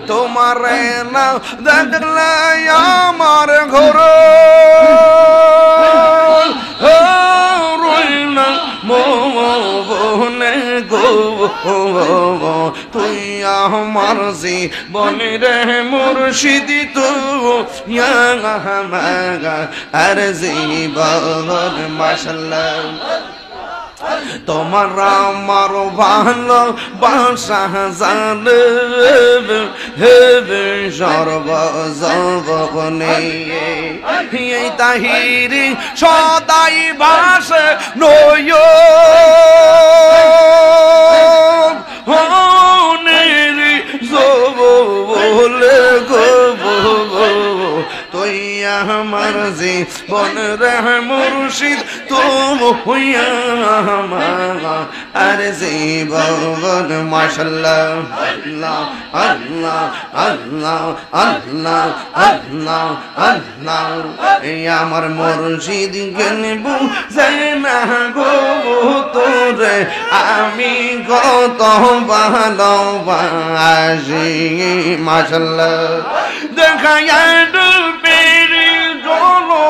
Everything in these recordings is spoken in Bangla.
তোমারে না দেখলে আমার ঘর রইনা মনে গো তুই আমার জীবনের মুর্শিদি তুই আর জীবন মাশাআল্লাহ তোমার আমার ভালো বাসা জানে হেবে সর্বজবনে এই তাহিরি সদাই বাসে নয় হনেরি জব বলে গো তুই আমার জীবন রে মুর্শিদ তুমি আর জীবন মাশাআল্লাহ আল্লাহ আল্লাহ আল্লাহ আল্লাহ আল্লাহ এই আমার মুর্শিদ জ্ঞান বুঝে না গো তোরে আমি কত ভালোবাসি মাশাআল্লাহ দেখায়া ডুবেরি জলো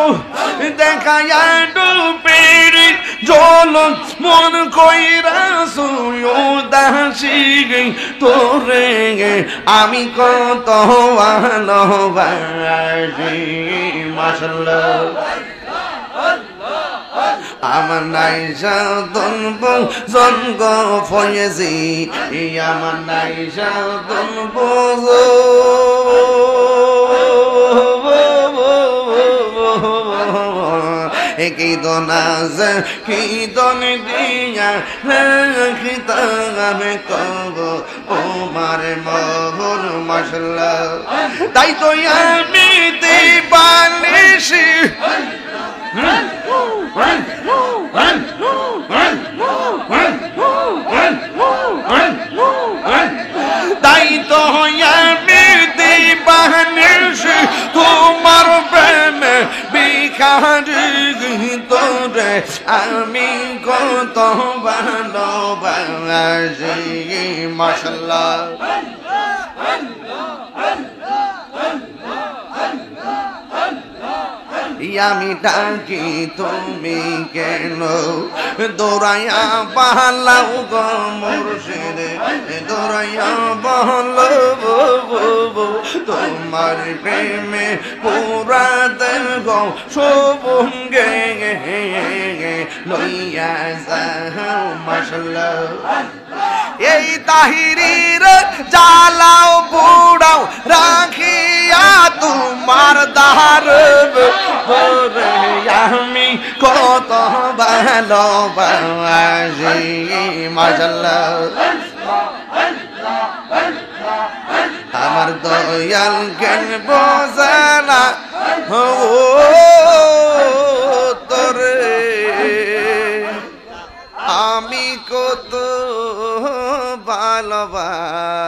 দেখায়া ডুবেরি জলো মন কইরা সুয়দাসি তোরে আমি কত ভালোবাসি মাশাআল্লাহ আমার নাই সাধন জন্ম ফয়েছি আমার নাই সাধন কি দনাজ কি দন দিয়া খিতামে কব ও মারে মোহর মাশাআল্লাহ তাই তো আমি দিবানিশি তাই তো আমি দিবানিশি তোমার প্রেমে ভিখারি তোরে আমি কত ভালোবাসি মাশাআল্লাহ আমি ডাকি তুমি কেন দৌড়াইয়া পালাও গো মুর্শিদ দৌড়াইয়া পালাও তোমার প্রেমে পুরা দেব সবঙ্গে লইয়া যাও মাশাআল্লাহ এই তাহিরির জ্বালাও বুড়াও রাখিয়া তোমার দার আমি কত ভালোবাসি মাশাআল্লাহ আমার দয়াল কেন বোঝে না ও তোরে আমি কত ভালোবাসি।